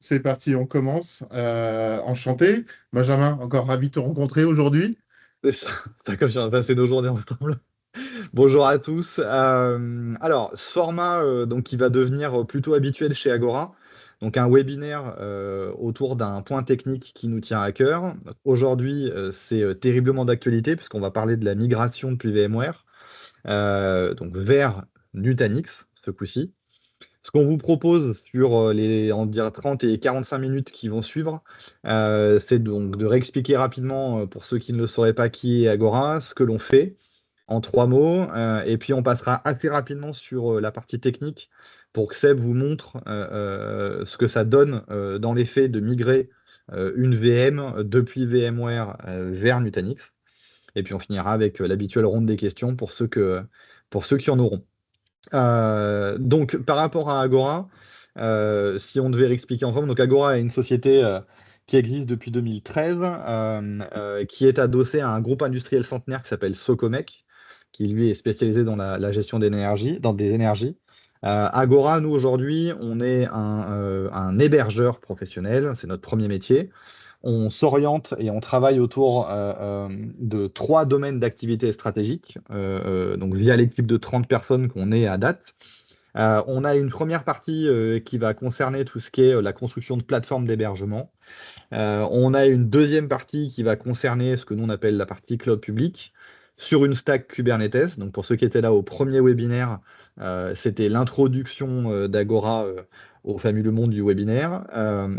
c'est parti, on commence. Enchanté. Benjamin, encore ravi de te rencontrer aujourd'hui. C'est ça. Putain, comme j'ai passé nos journées ensemble. Bonjour à tous. Alors, ce format donc, qui va devenir plutôt habituel chez Agora, donc un webinaire autour d'un point technique qui nous tient à cœur. Aujourd'hui, c'est terriblement d'actualité puisqu'on va parler de la migration depuis VMware donc vers Nutanix ce coup-ci. Ce qu'on vous propose sur les on dirait 30 et 45 minutes qui vont suivre, c'est donc de réexpliquer rapidement, pour ceux qui ne le sauraient pas, qui est Agora, ce que l'on fait en 3 mots, et puis on passera assez rapidement sur la partie technique pour que Seb vous montre ce que ça donne dans les faits de migrer une VM depuis VMware vers Nutanix. Et puis on finira avec l'habituelle ronde des questions pour ceux qui en auront. Donc, par rapport à Agora, si on devait expliquer ensemble, donc Agora est une société qui existe depuis 2013, qui est adossée à un groupe industriel centenaire qui s'appelle Socomec, qui lui est spécialisé dans la gestion d'énergie, dans des énergies. Agora, nous aujourd'hui, on est un hébergeur professionnel, c'est notre premier métier. On s'oriente et on travaille autour de 3 domaines d'activité stratégiques, donc via l'équipe de 30 personnes qu'on est à date. On a une première partie qui va concerner tout ce qui est la construction de plateformes d'hébergement. On a une deuxième partie qui va concerner ce que nous on appelle la partie cloud public sur une stack Kubernetes. Donc pour ceux qui étaient là au premier webinaire, c'était l'introduction d'Agora au fabuleux monde du webinaire.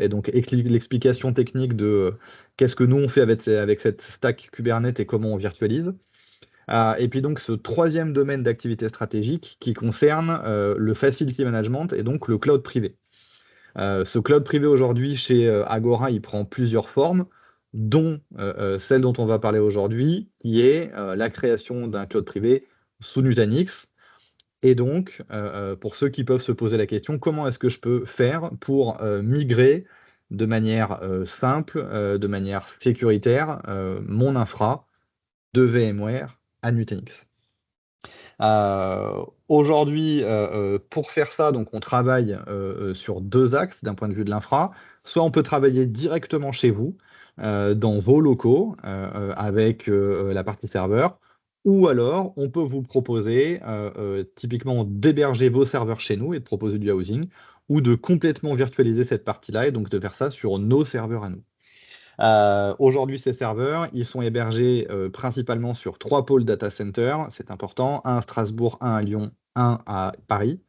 Et donc l'explication technique de qu'est-ce que nous on fait avec cette stack Kubernetes et comment on virtualise. Et puis donc ce troisième domaine d'activité stratégique qui concerne le facility management et donc le cloud privé. Ce cloud privé aujourd'hui chez Agora, il prend plusieurs formes, dont celle dont on va parler aujourd'hui, qui est la création d'un cloud privé sous Nutanix. Et donc, pour ceux qui peuvent se poser la question, comment est-ce que je peux faire pour migrer de manière simple, de manière sécuritaire, mon infra de VMware à Nutanix? Aujourd'hui, pour faire ça, donc on travaille sur 2 axes d'un point de vue de l'infra. Soit on peut travailler directement chez vous, dans vos locaux, avec la partie serveur, ou alors on peut vous proposer typiquement d'héberger vos serveurs chez nous et de proposer du housing, ou de complètement virtualiser cette partie-là et donc de faire ça sur nos serveurs à nous. Aujourd'hui, ces serveurs, ils sont hébergés principalement sur 3 pôles data centers, c'est important, un à Strasbourg, un à Lyon, un à Paris,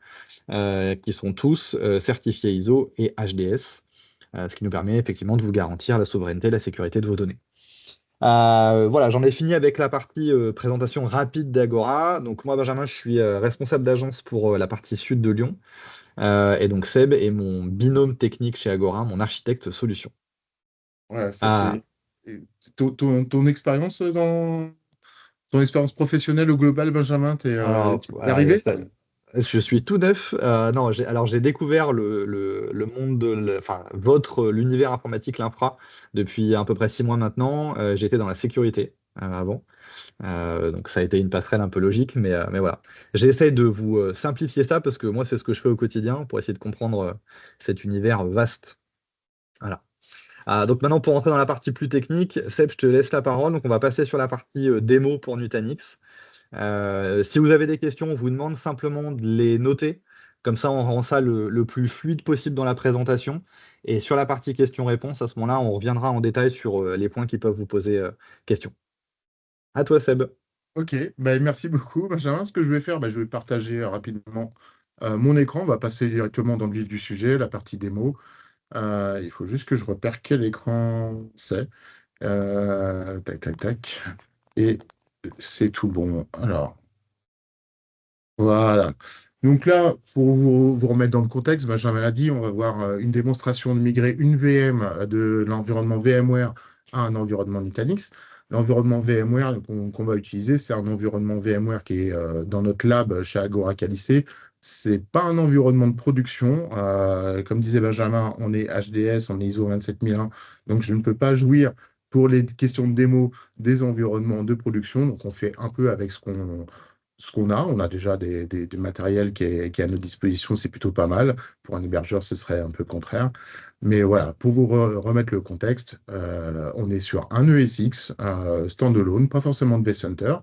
qui sont tous certifiés ISO et HDS, ce qui nous permet effectivement de vous garantir la souveraineté et la sécurité de vos données. Voilà, j'en ai fini avec la partie présentation rapide d'Agora. Donc moi, Benjamin, je suis responsable d'agence pour la partie sud de Lyon. Et donc Seb est mon binôme technique chez Agora, mon architecte solution. Voilà, ça Ah, fait ton expérience dans ton expérience professionnelle au global, Benjamin, alors, tu es alors, arrivé? je suis tout neuf. Non, alors j'ai découvert le monde enfin l'univers informatique, l'infra, depuis à peu près 6 mois maintenant. J'étais dans la sécurité avant. Donc ça a été une passerelle un peu logique, mais voilà. J'essaie de vous simplifier ça parce que moi, c'est ce que je fais au quotidien pour essayer de comprendre cet univers vaste. Voilà. Donc maintenant, pour entrer dans la partie plus technique, Seb, je te laisse la parole. Donc on va passer sur la partie démo pour Nutanix. Si vous avez des questions, on vous demande simplement de les noter. Comme ça, on rend ça le plus fluide possible dans la présentation. Et sur la partie questions-réponses, à ce moment-là, on reviendra en détail sur les points qui peuvent vous poser question. À toi, Seb. Ok, bah, merci beaucoup, Benjamin. Ce que je vais faire, bah, je vais partager rapidement mon écran. On va passer directement dans le vif du sujet, la partie démo. Il faut juste que je repère quel écran c'est. Tac, tac, tac. Et c'est tout bon. Alors, voilà. Donc là, pour vous remettre dans le contexte, Benjamin l'a dit, on va voir une démonstration de migrer une VM de l'environnement VMware à un environnement Nutanix. L'environnement VMware qu'on va utiliser, c'est un environnement VMware qui est dans notre lab chez Agora Qualys. C'est pas un environnement de production. Comme disait Benjamin, on est HDS, on est ISO 27001, donc je ne peux pas jouir pour les questions de démo des environnements de production. Donc on fait un peu avec ce qu'on a. On a déjà du matériel qui est à notre disposition, c'est plutôt pas mal. Pour un hébergeur, ce serait un peu le contraire. Mais voilà, pour vous remettre le contexte, on est sur un ESX standalone, pas forcément de vCenter.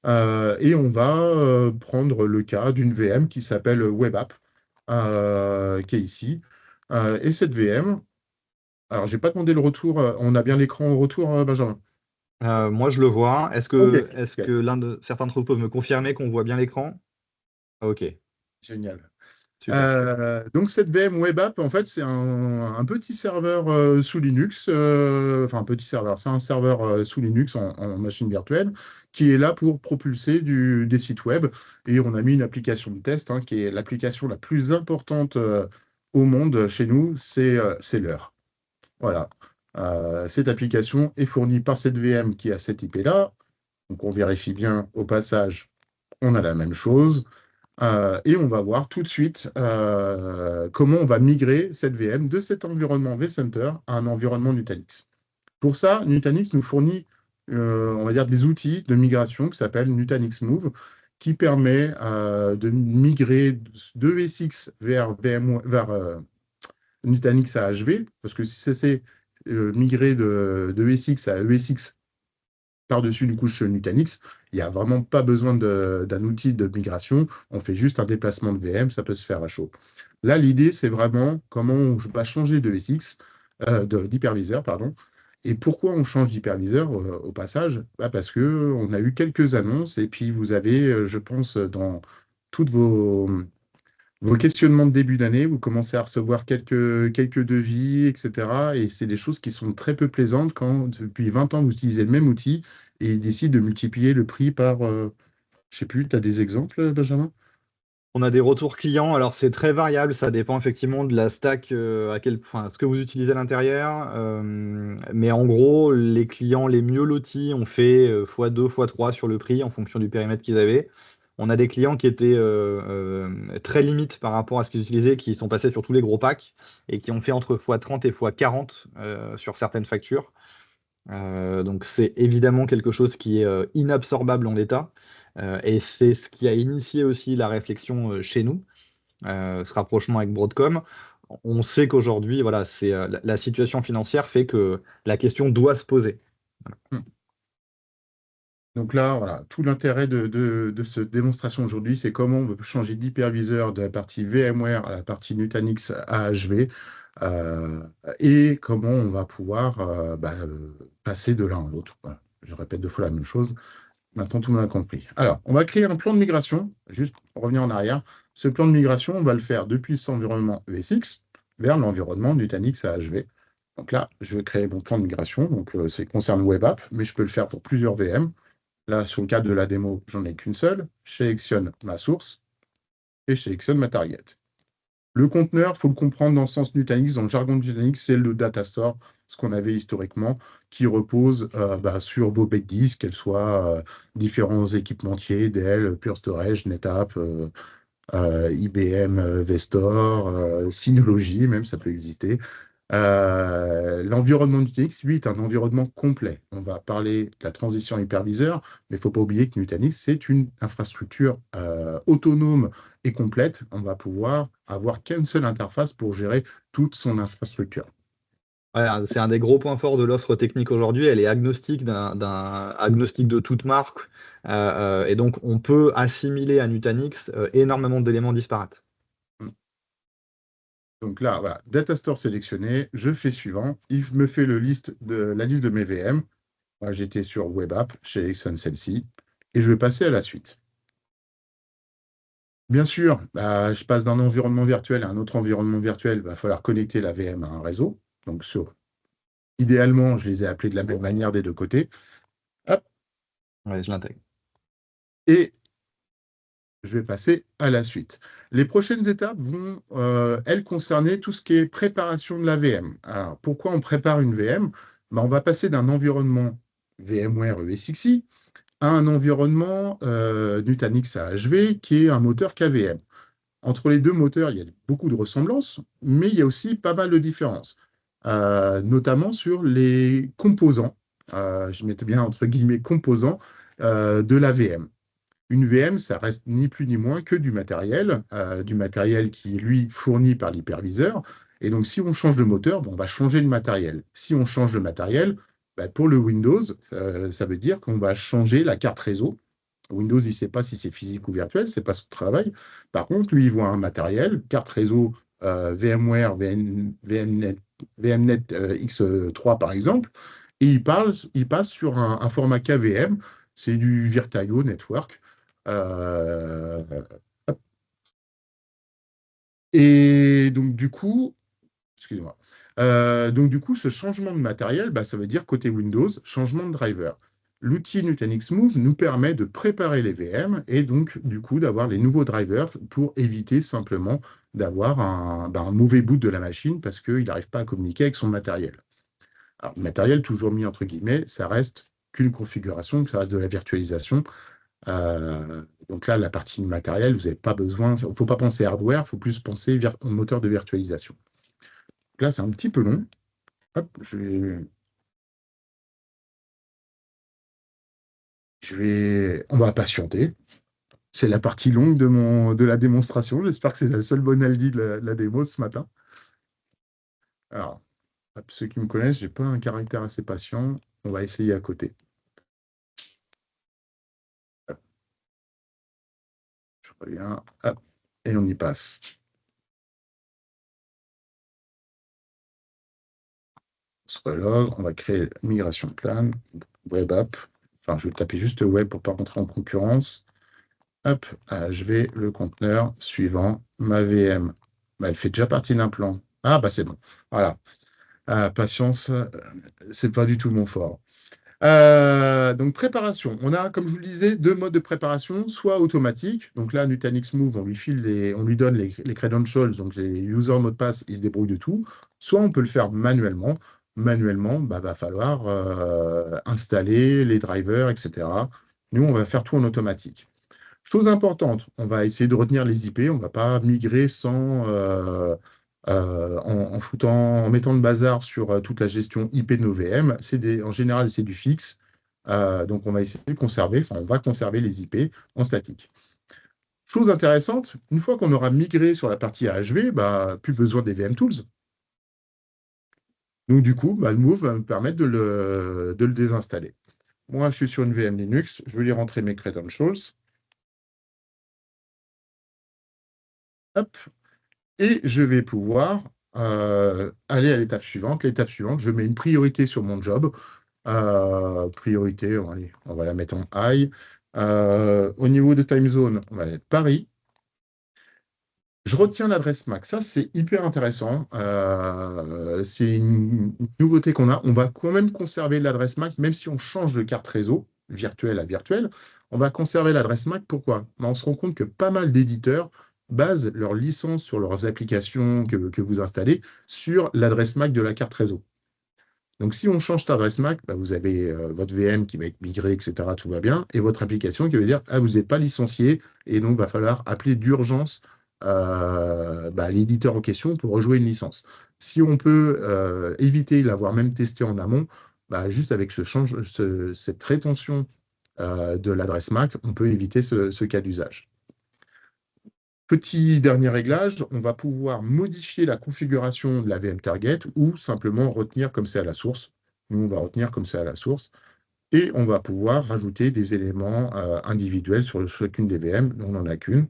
Et on va prendre le cas d'une VM qui s'appelle WebApp, qui est ici. Et cette VM, alors j'ai pas demandé le retour, on a bien l'écran au retour, Benjamin? Moi, je le vois. Est-ce Ok, que, est-ce que nickel. certains d'entre vous peuvent me confirmer qu'on voit bien l'écran? Ok, Génial. super. Donc cette VM Web App, en fait, c'est un petit serveur sous Linux, enfin un petit serveur, c'est un serveur sous Linux en machine virtuelle qui est là pour propulser des sites web. Et on a mis une application de test, hein, qui est l'application la plus importante au monde chez nous, c'est l'heure. Voilà. Cette application est fournie par cette VM qui a cette IP-là. Donc on vérifie bien au passage, on a la même chose. Et on va voir tout de suite comment on va migrer cette VM de cet environnement vCenter à un environnement Nutanix. Pour ça, Nutanix nous fournit, on va dire, des outils de migration qui s'appellent Nutanix Move, qui permet de migrer de ESX vers Nutanix à HV, parce que si c'est migrer de ESX à ESX par-dessus une couche Nutanix, il n'y a vraiment pas besoin d'un outil de migration. On fait juste un déplacement de VM, ça peut se faire à chaud. Là, l'idée, c'est vraiment comment on va changer de SX, d'hyperviseur, pardon. Et pourquoi on change d'hyperviseur au passage? Bah, parce qu'on a eu quelques annonces et puis vous avez, je pense, dans toutes vos questionnements de début d'année, vous commencez à recevoir quelques devis, etc. Et c'est des choses qui sont très peu plaisantes quand, depuis 20 ans, vous utilisez le même outil et ils décident de multiplier le prix par, je sais plus, tu as des exemples, Benjamin? On a des retours clients, alors c'est très variable, ça dépend effectivement de la stack, à quel point, ce que vous utilisez à l'intérieur. Mais en gros, les clients les mieux lotis ont fait x2, x3 sur le prix en fonction du périmètre qu'ils avaient. On a des clients qui étaient très limites par rapport à ce qu'ils utilisaient, qui sont passés sur tous les gros packs et qui ont fait entre x30 et x40 sur certaines factures. Donc c'est évidemment quelque chose qui est inabsorbable en l'état. Et c'est ce qui a initié aussi la réflexion chez nous, ce rapprochement avec Broadcom. On sait qu'aujourd'hui, voilà, c'est la situation financière fait que la question doit se poser. Hmm. Donc là, voilà, tout l'intérêt de cette démonstration aujourd'hui, c'est comment on peut changer d'hyperviseur de la partie VMware à la partie Nutanix AHV, euh, et comment on va pouvoir passer de l'un à l'autre. Voilà. Je répète deux fois la même chose. Maintenant, tout le monde a compris. Alors, on va créer un plan de migration, juste pour revenir en arrière. Ce plan de migration, on va le faire depuis cet environnement ESX vers l'environnement Nutanix AHV. Donc là, je vais créer mon plan de migration. Donc, ça concerne Web App, mais je peux le faire pour plusieurs VM. Là, sur le cadre de la démo, j'en ai qu'une seule. Je sélectionne ma source et je sélectionne ma target. Le conteneur, il faut le comprendre dans le sens Nutanix. Dans le jargon de Nutanix, c'est le data store, ce qu'on avait historiquement, qui repose sur vos bêtes disques, qu'elles soient différents équipementiers, Dell, Pure Storage, NetApp, IBM, Vestor, Synology, même, ça peut exister. L'environnement Nutanix, lui, est un environnement complet. On va parler de la transition hyperviseur, mais il ne faut pas oublier que Nutanix, c'est une infrastructure autonome et complète. On va pouvoir avoir qu'une seule interface pour gérer toute son infrastructure. Ouais, c'est un des gros points forts de l'offre technique aujourd'hui. Elle est agnostique agnostique de toute marque. Et donc, on peut assimiler à Nutanix énormément d'éléments disparates. Donc là, voilà, Datastore sélectionné, je fais suivant. Il me fait la liste de mes VM. Moi, j'étais sur Web App, je sélectionne celle-ci, et je vais passer à la suite. Bien sûr, je passe d'un environnement virtuel à un autre environnement virtuel. Il va falloir connecter la VM à un réseau. Donc, idéalement, je les ai appelés de la même manière des deux côtés. Hop, Ouais, je l'intègre. et je vais passer à la suite. Les prochaines étapes vont, elles, concerner tout ce qui est préparation de la VM. Alors, pourquoi on prépare une VM? On va passer d'un environnement VMware ESXi à un environnement Nutanix AHV qui est un moteur KVM. Entre les deux moteurs, il y a beaucoup de ressemblances, mais il y a aussi pas mal de différences, notamment sur les composants, je mettais bien entre guillemets composants, de la VM. Une VM, ça reste ni plus ni moins que du matériel qui est, lui, fourni par l'hyperviseur. Et donc, si on change de moteur, bon, on va changer le matériel. Si on change de matériel, bah, pour le Windows, ça veut dire qu'on va changer la carte réseau. Windows, il ne sait pas si c'est physique ou virtuel, c'est pas son travail. Par contre, lui, il voit un matériel, carte réseau VMware, VMnet X3 par exemple, et il passe sur un format KVM, c'est du Virtual Network. Euh, et donc, du coup, excusez-moi. Donc, du coup, ce changement de matériel, bah, ça veut dire côté Windows, changement de driver. L'outil Nutanix Move nous permet de préparer les VM et donc, du coup, d'avoir les nouveaux drivers pour éviter simplement d'avoir un mauvais boot de la machine parce qu'il n'arrive pas à communiquer avec son matériel. Alors, le matériel, toujours mis entre guillemets, ça reste qu'une configuration, ça reste de la virtualisation. Donc là, la partie matérielle, vous n'avez pas besoin, il ne faut pas penser hardware, il faut plus penser au moteur de virtualisation. Donc là, c'est un petit peu long. Hop, on va patienter. C'est la partie longue de la démonstration. J'espère que c'est la seule bonne Aldi de la démo ce matin. Alors, hop, ceux qui me connaissent, j'ai pas un caractère assez patient. On va essayer à côté. Hop, je reviens. Hop, et on y passe. On se relog, on va créer migration plan, web app. Enfin, je vais taper juste web pour ne pas rentrer en concurrence. Hop, je vais le conteneur suivant, ma VM. Bah, elle fait déjà partie d'un plan. Ah, bah c'est bon. Voilà. Patience, c'est pas du tout mon fort. Donc, préparation. On a, comme je vous le disais, deux modes de préparation, soit automatique. Donc là, Nutanix Move, on lui donne les credentials, donc les user mot de passe, il se débrouille de tout. Soit on peut le faire manuellement. Manuellement, bah, va falloir installer les drivers, etc. Nous, on va faire tout en automatique. Chose importante, on va essayer de retenir les IP, on ne va pas migrer en mettant le bazar sur toute la gestion IP de nos VM. En général, c'est du fixe. Donc, on va essayer de conserver, enfin, on va conserver les IP en statique. Chose intéressante, une fois qu'on aura migré sur la partie AHV, bah, plus besoin des VM Tools. Donc, du coup, bah, le Move va me permettre de le désinstaller. Moi, je suis sur une VM Linux, je vais lui rentrer mes credentials. Hop, et je vais pouvoir aller à l'étape suivante. L'étape suivante, je mets une priorité sur mon job. Priorité, allez, on va la mettre en high. Au niveau de time zone, on va mettre Paris. Je retiens l'adresse MAC. Ça, c'est hyper intéressant. C'est une nouveauté qu'on a. On va quand même conserver l'adresse MAC, même si on change de carte réseau, virtuelle à virtuelle. On va conserver l'adresse MAC. Pourquoi? Ben, on se rend compte que pas mal d'éditeurs basent leur licence sur leurs applications que vous installez sur l'adresse MAC de la carte réseau. Donc, si on change d'adresse MAC, ben, vous avez votre VM qui va être migrée, etc. Tout va bien. Et votre application qui va dire, ah, vous n'êtes pas licencié. Et donc, il va falloir appeler d'urgence l'éditeur en question pour rejouer une licence. Si on peut éviter l'avoir même testé en amont, bah, juste avec cette rétention de l'adresse MAC, on peut éviter ce cas d'usage. Petit dernier réglage, on va pouvoir modifier la configuration de la VM target ou simplement retenir comme c'est à la source. Nous, on va retenir comme c'est à la source. Et on va pouvoir rajouter des éléments individuels sur chacune des VM. On n'en a qu'une.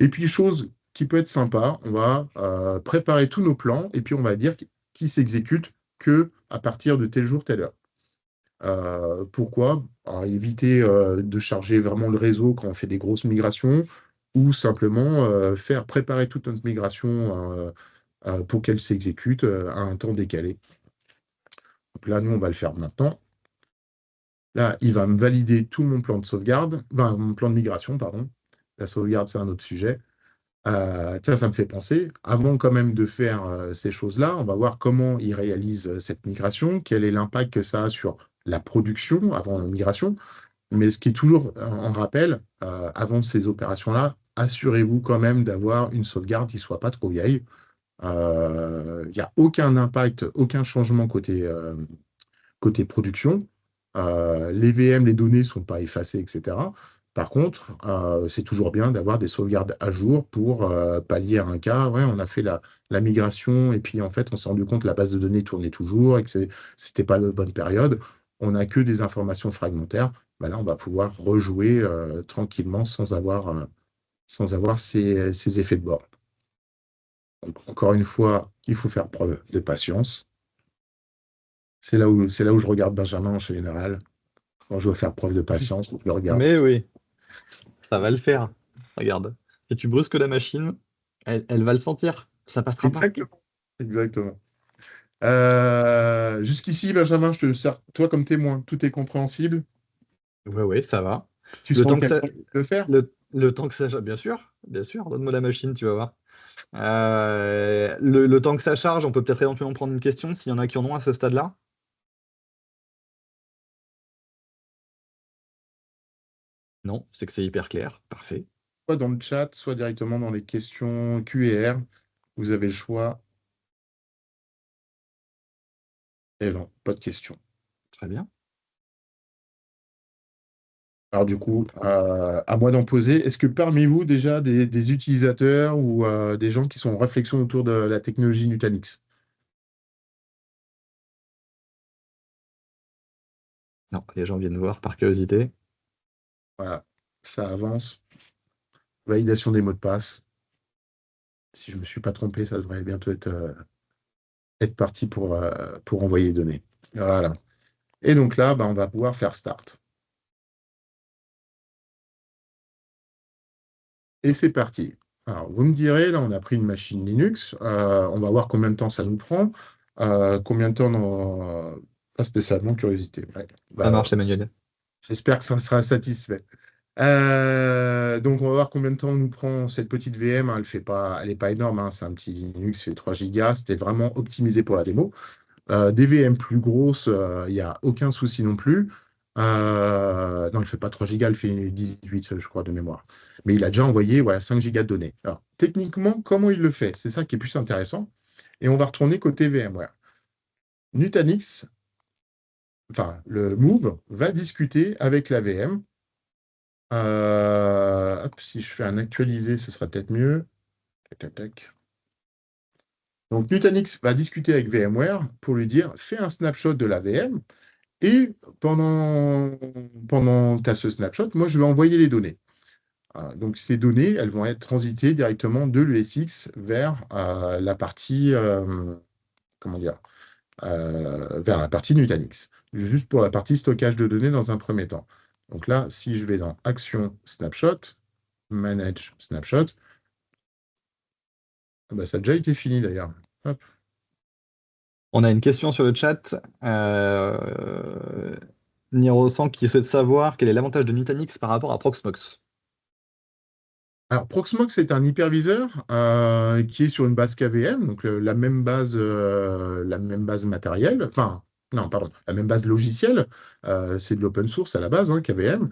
Et puis, chose qui peut être sympa, on va préparer tous nos plans et puis on va dire qu'ils s'exécutent que à partir de tel jour, telle heure. Pourquoi? Alors, éviter de charger vraiment le réseau quand on fait des grosses migrations ou simplement faire préparer toute notre migration pour qu'elle s'exécute à un temps décalé. Donc là, nous, on va le faire maintenant. Là, il va me valider tout mon plan de sauvegarde, enfin, mon plan de migration, pardon. La sauvegarde, c'est un autre sujet. Tiens, ça me fait penser, avant quand même de faire ces choses-là, on va voir comment il réalise cette migration, quel est l'impact que ça a sur la production avant la migration. Mais ce qui est toujours en rappel, avant ces opérations-là, assurez-vous quand même d'avoir une sauvegarde qui ne soit pas trop vieille. Il n'y a aucun impact, aucun changement côté production. Les VM, les données ne sont pas effacées, etc. Par contre, c'est toujours bien d'avoir des sauvegardes à jour pour pallier à un cas. Ouais, on a fait la migration et puis en fait, on s'est rendu compte que la base de données tournait toujours et que c'était pas la bonne période. On n'a que des informations fragmentaires. Bah là, on va pouvoir rejouer tranquillement sans avoir ces effets de bord. Donc, encore une fois, il faut faire preuve de patience. C'est là où je regarde Benjamin en général. Quand je dois faire preuve de patience, je le regarde. Mais oui, ça va le faire. Regarde. Si tu brusques la machine, elle va le sentir. Ça passera pas. Exactement. Exactement. Jusqu'ici, Benjamin, je te sers toi comme témoin. Tout est compréhensible. Ouais, ouais, ça va. Tu Le sens temps que qu'il y a ça, moyen de le faire? le temps que ça, bien sûr, donne-moi la machine, tu vas voir. Le temps que ça charge, on peut peut-être éventuellement prendre une question s'il y en a qui en ont à ce stade-là. Non, c'est que c'est hyper clair. Parfait. Soit dans le chat, soit directement dans les questions Q&R. Vous avez le choix. Et non, pas de questions. Très bien. Alors du coup, à moi d'en poser. Est-ce que parmi vous, déjà, des utilisateurs ou des gens qui sont en réflexion autour de la technologie Nutanix? Non, les gens viennent voir par curiosité. Voilà, ça avance. Validation des mots de passe. Si je ne me suis pas trompé, ça devrait bientôt être parti pour envoyer les données. Voilà. Et donc là, bah, on va pouvoir faire Start. Et c'est parti. Alors, vous me direz, là, on a pris une machine Linux. On va voir combien de temps ça nous prend. Combien de temps pas spécialement curiosité. Ouais. Ça Bah, marche, Emmanuel. j'espère que ça sera satisfait. Donc, on va voir combien de temps nous prend cette petite VM, hein. Elle n'est pas énorme, hein. C'est un petit Linux, c'est 3 Go. C'était vraiment optimisé pour la démo. Des VM plus grosses, il n'y a aucun souci non plus. Non, il ne fait pas 3 gigas, il fait 18, je crois, de mémoire. Mais il a déjà envoyé voilà, 5 gigas de données. Alors, techniquement, comment il le fait? C'est ça qui est plus intéressant. Et on va retourner côté VMware. Nutanix, enfin, le Move, va discuter avec la VM. Hop, si je fais un actualisé, ce sera peut-être mieux. Tac, tac, tac. Donc, Nutanix va discuter avec VMware pour lui dire, fais un snapshot de la VM. Et pendant que tu as ce snapshot, moi, je vais envoyer les données. Donc, ces données, elles vont être transitées directement de l'ESX vers la partie, comment dire, vers la partie Nutanix, juste pour la partie stockage de données dans un premier temps. Donc là, si je vais dans Action Snapshot, Manage Snapshot, bah, ça a déjà été fini d'ailleurs. Hop. On a une question sur le chat. Niro100 qui souhaite savoir quel est l'avantage de Nutanix par rapport à Proxmox. Alors, Proxmox, c'est un hyperviseur qui est sur une base KVM, donc la même base matérielle, enfin, non, pardon, la même base logicielle. C'est de l'open source à la base, hein, KVM.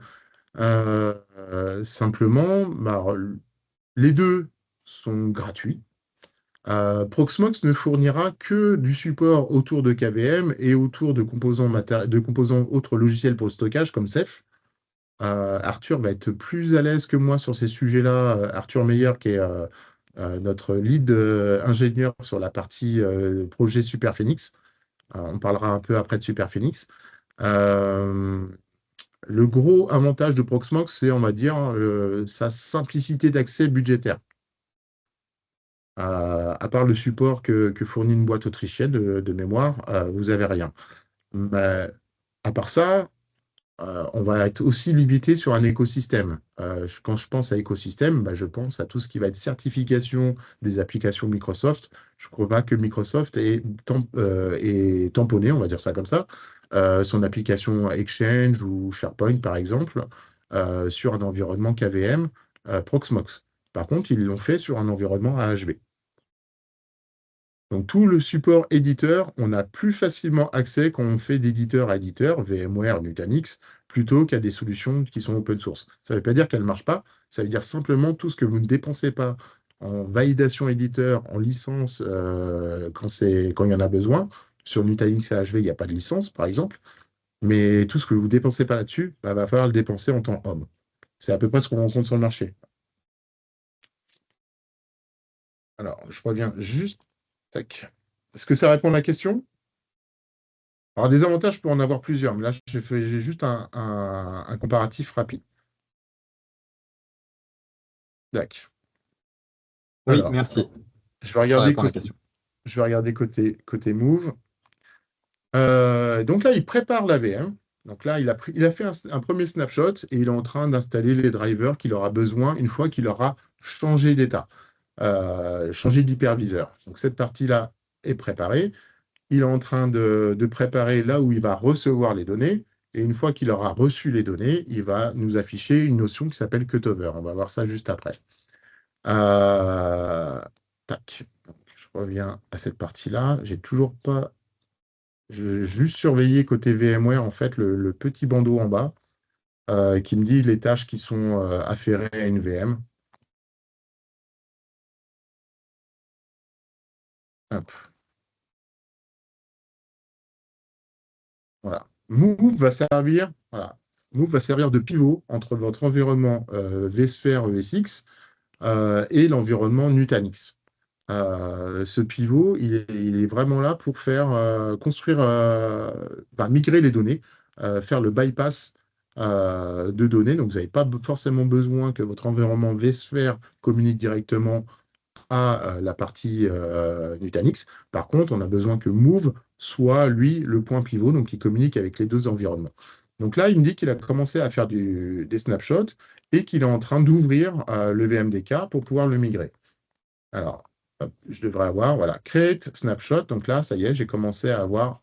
Simplement, bah, les deux sont gratuits. Proxmox ne fournira que du support autour de KVM et autour de de composants autres logiciels pour le stockage, comme Ceph. Arthur va être plus à l'aise que moi sur ces sujets-là. Arthur Meyer, qui est notre lead ingénieur sur la partie projet Super Phoenix. On parlera un peu après de Super Phoenix. Euh, le gros avantage de Proxmox, c'est, on va dire, sa simplicité d'accès budgétaire. À part le support que fournit une boîte autrichienne de mémoire, vous n'avez rien. Mais à part ça, on va être aussi limité sur un écosystème. Quand je pense à écosystème, bah, je pense à tout ce qui va être certification des applications Microsoft. Je ne crois pas que Microsoft ait tamponné, on va dire ça comme ça, son application Exchange ou SharePoint, par exemple, sur un environnement KVM Proxmox. Par contre, ils l'ont fait sur un environnement AHV. Donc tout le support éditeur, on a plus facilement accès quand on fait d'éditeur à éditeur, VMware, Nutanix, plutôt qu'à des solutions qui sont open source. Ça ne veut pas dire qu'elles ne marchent pas, ça veut dire simplement tout ce que vous ne dépensez pas en validation éditeur, en licence, quand il y en a besoin. Sur Nutanix et AHV, il n'y a pas de licence, par exemple, mais tout ce que vous ne dépensez pas là-dessus, bah, va falloir le dépenser en temps homme. C'est à peu près ce qu'on rencontre sur le marché. Alors, je reviens juste. Tac. Est-ce que ça répond à la question? Alors, des avantages, je peux en avoir plusieurs, mais là, j'ai juste un comparatif rapide. Tac. Oui, Alors, merci. je vais Ça regarder répond à la côté, question. côté Move. Donc là, il prépare la VM. Donc là, il a fait un premier snapshot et il est en train d'installer les drivers qu'il aura besoin une fois qu'il aura changé d'état, changé d'hyperviseur. Donc cette partie-là est préparée. Il est en train de préparer là où il va recevoir les données. Et une fois qu'il aura reçu les données, il va nous afficher une notion qui s'appelle cutover. On va voir ça juste après. Euh, Tac. Donc, je reviens à cette partie-là. J'ai toujours pas. Je vais juste surveiller côté VMware, en fait, le petit bandeau en bas qui me dit les tâches qui sont afférées à une VM. Hop, voilà. Voilà. Move va servir de pivot entre votre environnement vSphere ESX et l'environnement Nutanix. Ce pivot, il est vraiment là pour faire construire, migrer les données, faire le bypass de données. Donc, vous n'avez pas forcément besoin que votre environnement vSphere communique directement à la partie Nutanix. Par contre, on a besoin que Move soit, lui, le point pivot, donc il communique avec les deux environnements. Donc là, il me dit qu'il a commencé à faire des snapshots et qu'il est en train d'ouvrir le VMDK pour pouvoir le migrer. Alors, hop, je devrais avoir, voilà, Create Snapshot. Donc là, ça y est, j'ai commencé à avoir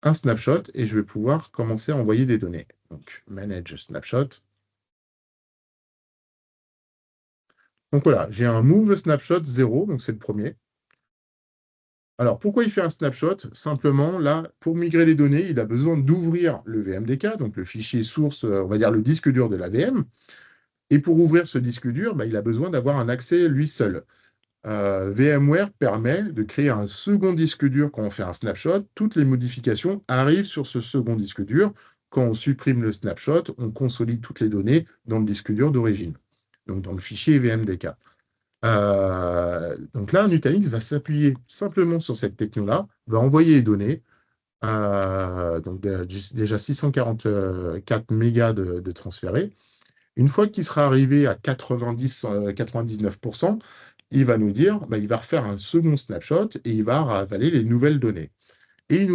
un snapshot et je vais pouvoir commencer à envoyer des données. Donc, Manage Snapshot. Donc voilà, j'ai un Move Snapshot 0, donc c'est le premier. Alors, pourquoi il fait un snapshot? Simplement, là, pour migrer les données, il a besoin d'ouvrir le VMDK, donc le fichier source, on va dire le disque dur de la VM. Et pour ouvrir ce disque dur, bah, il a besoin d'avoir un accès lui seul. VMware permet de créer un second disque dur quand on fait un snapshot. Toutes les modifications arrivent sur ce second disque dur. Quand on supprime le snapshot, on consolide toutes les données dans le disque dur d'origine, donc dans le fichier VMDK. Donc là, Nutanix va s'appuyer simplement sur cette techno-là, va envoyer les données, donc déjà 644 mégas de transférés. Une fois qu'il sera arrivé à 99%, il va nous dire, bah, il va refaire un second snapshot et il va ravaler les nouvelles données. Et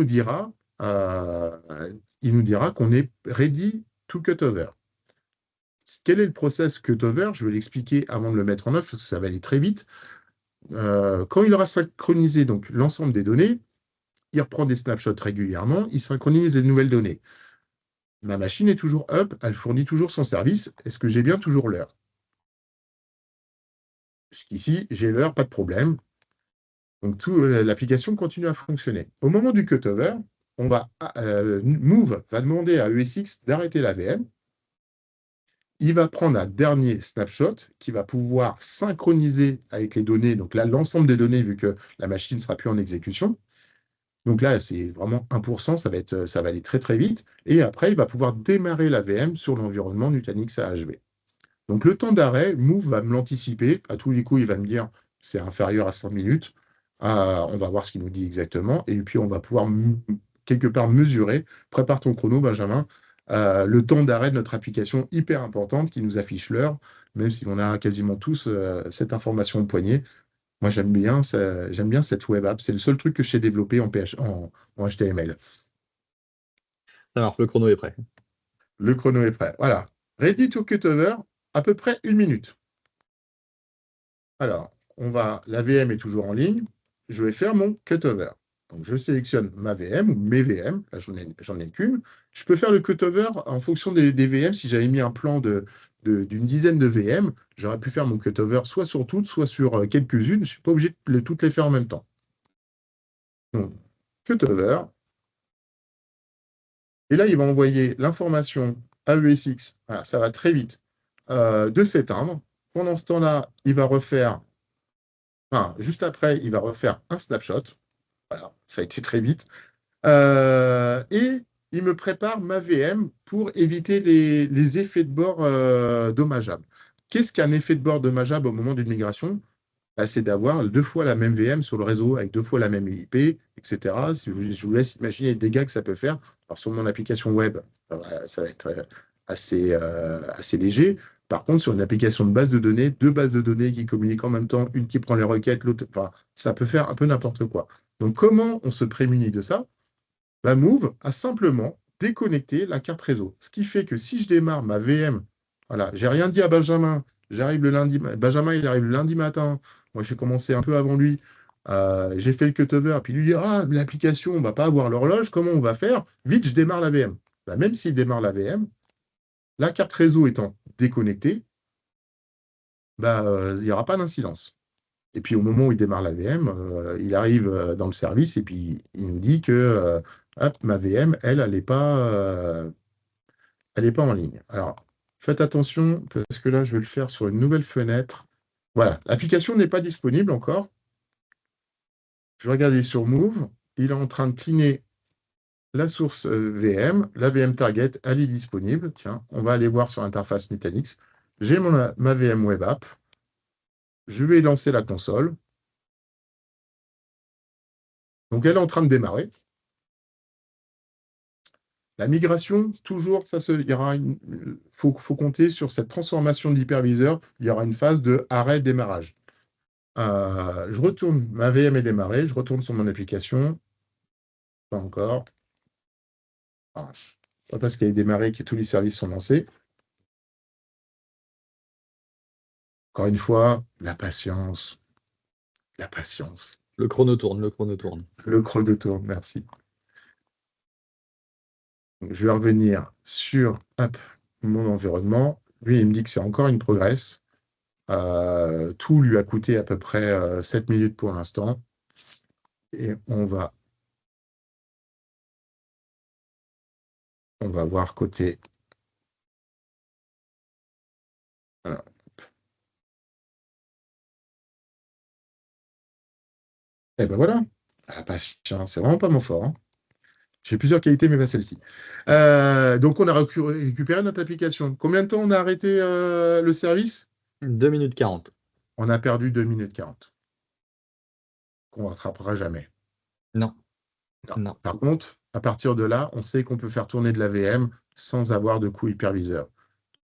euh, il nous dira qu'on est ready to cutover. Quel est le process cutover? Je vais l'expliquer avant de le mettre en œuvre, parce que ça va aller très vite. Quand il aura synchronisé donc l'ensemble des données, il reprend des snapshots régulièrement, il synchronise les nouvelles données. Ma machine est toujours up, elle fournit toujours son service. Est-ce que j'ai bien toujours l'heure? Jusqu'ici, j'ai l'heure, pas de problème. Donc, l'application continue à fonctionner. Au moment du cutover, Move va demander à ESX d'arrêter la VM. Il va prendre un dernier snapshot qui va pouvoir synchroniser avec les données. Donc là, l'ensemble des données, vu que la machine ne sera plus en exécution. Donc là, c'est vraiment 1%, ça va aller très très vite. Et après, il va pouvoir démarrer la VM sur l'environnement Nutanix AHV. Donc le temps d'arrêt, Move va me l'anticiper. À tous les coups, il va me dire c'est inférieur à 5 minutes. On va voir ce qu'il nous dit exactement. Et puis on va pouvoir quelque part mesurer. Prépare ton chrono, Benjamin. Le temps d'arrêt de notre application hyper importante qui nous affiche l'heure, même si on a quasiment tous cette information au poignet. Moi, j'aime bien cette web app. C'est le seul truc que je sais développer en HTML. Ça marche, le chrono est prêt. Le chrono est prêt. Voilà. Ready to cutover, à peu près 1 minute. Alors, la VM est toujours en ligne. Je vais faire mon cutover. Donc, je sélectionne ma VM ou mes VM. Là, j'en ai qu'une. Je peux faire le cutover en fonction des VM. Si j'avais mis un plan d'une dizaine de VM, j'aurais pu faire mon cutover soit sur toutes, soit sur quelques-unes. Je ne suis pas obligé de toutes les faire en même temps. Donc, cutover. Et là, il va envoyer l'information à ESX. Voilà, ça va très vite de s'éteindre. Pendant ce temps-là, il va refaire, enfin, juste après, il va refaire un snapshot. Voilà, ça a été très vite. Et il me prépare ma VM pour éviter les effets de bord dommageables. Qu'est-ce qu'un effet de bord dommageable au moment d'une migration? Bah, c'est d'avoir deux fois la même VM sur le réseau avec deux fois la même IP, etc. Je vous laisse imaginer les dégâts que ça peut faire. Alors, sur mon application web, ça va être assez léger. Par contre, sur une application de base de données, deux bases de données qui communiquent en même temps, une qui prend les requêtes, l'autre, enfin, ça peut faire un peu n'importe quoi. Donc, comment on se prémunit de ça? Bah, Move a simplement déconnecté la carte réseau. Ce qui fait que si je démarre ma VM, voilà, j'ai rien dit à Benjamin, j'arrive le lundi, Benjamin il arrive le lundi matin, moi j'ai commencé un peu avant lui, j'ai fait le cutover, puis lui dit, ah, mais l'application, on ne va pas avoir l'horloge, comment on va faire? Vite, je démarre la VM. Bah, même s'il démarre la VM, la carte réseau étant déconnectée, bah, il n'y aura pas d'incidence. Et puis au moment où il démarre la VM, il arrive dans le service et puis il nous dit que hop, ma VM, elle est pas en ligne. Alors, faites attention parce que là, je vais le faire sur une nouvelle fenêtre. Voilà, l'application n'est pas disponible encore. Je vais regarder sur Move. Il est en train de cleaner la source VM. La VM target, elle est disponible. Tiens, on va aller voir sur l'interface Nutanix. J'ai ma VM Web App. Je vais lancer la console. Donc, elle est en train de démarrer. La migration, toujours, faut compter sur cette transformation de l'hyperviseur. Il y aura une phase de arrêt-démarrage. Je retourne, ma VM est démarrée, je retourne sur mon application. Pas encore. Ah, pas parce qu'elle est démarrée que tous les services sont lancés. Encore une fois, la patience. La patience. Le chrono tourne, le chrono tourne. Le chrono tourne, merci. Donc, je vais revenir sur mon environnement. Lui, il me dit que c'est encore une progress. Tout lui a coûté à peu près 7 minutes pour l'instant. Et on va voir côté. Voilà. Et ben voilà. La patience, c'est vraiment pas mon fort, hein. J'ai plusieurs qualités, mais pas celle-ci. Donc, on a récupéré notre application. Combien de temps on a arrêté le service? 2 minutes 40. On a perdu 2 minutes 40. Qu'on ne rattrapera jamais. Non, Non. non. Par contre, à partir de là, on sait qu'on peut faire tourner de la VM sans avoir de coût hyperviseur.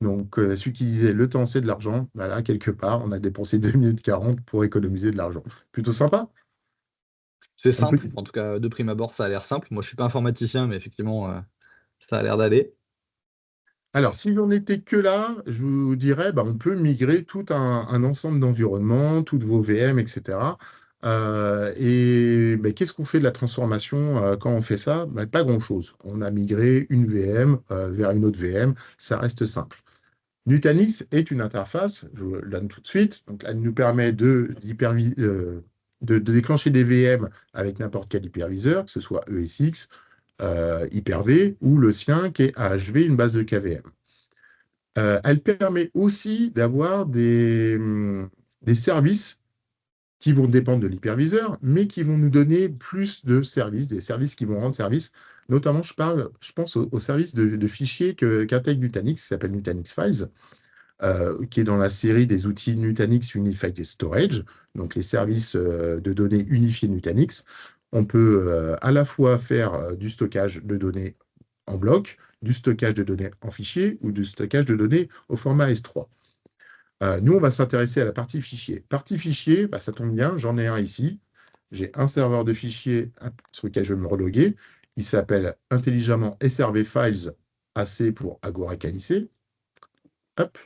Donc, celui qui disait le temps, c'est de l'argent, bah là, quelque part, on a dépensé 2 minutes 40 pour économiser de l'argent. Plutôt sympa. C'est Un peu- simple, en tout cas, de prime abord, ça a l'air simple. Moi, je suis pas informaticien, mais effectivement, ça a l'air d'aller. Alors, si j'en étais que là, je vous dirais, bah, on peut migrer tout un ensemble d'environnements, toutes vos VM, etc. Et bah, qu'est-ce qu'on fait de la transformation quand on fait ça? Bah, pas grand-chose. On a migré une VM vers une autre VM, ça reste simple. Nutanix est une interface, je vous la donne tout de suite, donc elle nous permet de déclencher des VM avec n'importe quel hyperviseur, que ce soit ESX, Hyper-V ou le sien qui est AHV, une base de KVM. Elle permet aussi d'avoir des services qui vont dépendre de l'hyperviseur, mais qui vont nous donner plus de services, des services qui vont rendre service. Notamment, je pense au service de fichiers qu'intègre Nutanix, qui s'appelle Nutanix Files, qui est dans la série des outils Nutanix Unified Storage, donc les services de données unifiés Nutanix. On peut à la fois faire du stockage de données en bloc, du stockage de données en fichier ou du stockage de données au format S3. Nous, on va s'intéresser à la partie fichier. Partie fichier, bah, ça tombe bien, j'en ai un ici. J'ai un serveur de fichiers sur lequel je vais me reloguer. Il s'appelle intelligemment SRV Files AC pour Agora Calicé. Hop.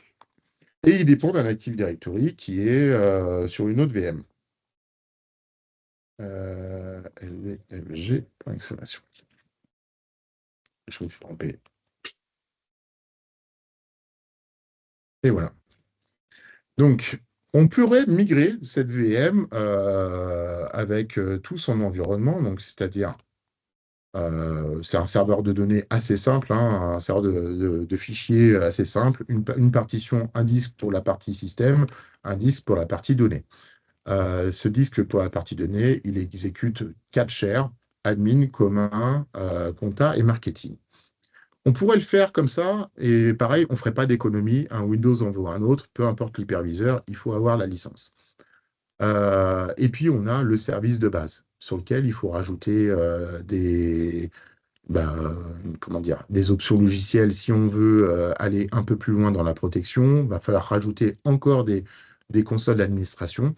Et il dépend d'un Active Directory qui est sur une autre VM. LVG, point d'exclamation. Je me suis trompé. Et voilà. Donc, on pourrait migrer cette VM avec tout son environnement, donc c'est-à-dire c'est un serveur de données assez simple, hein, un serveur de fichiers assez simple, une partition, un disque pour la partie système, un disque pour la partie données. Ce disque pour la partie données, il exécute 4 shares, admin, commun, compta et marketing. On pourrait le faire comme ça, et pareil, on ne ferait pas d'économie. Un Windows en vaut un autre, peu importe l'hyperviseur, il faut avoir la licence. Et puis, on a le service de base, sur lequel il faut rajouter bah, comment dire, des options logicielles. Si on veut aller un peu plus loin dans la protection, il va falloir rajouter encore des consoles d'administration.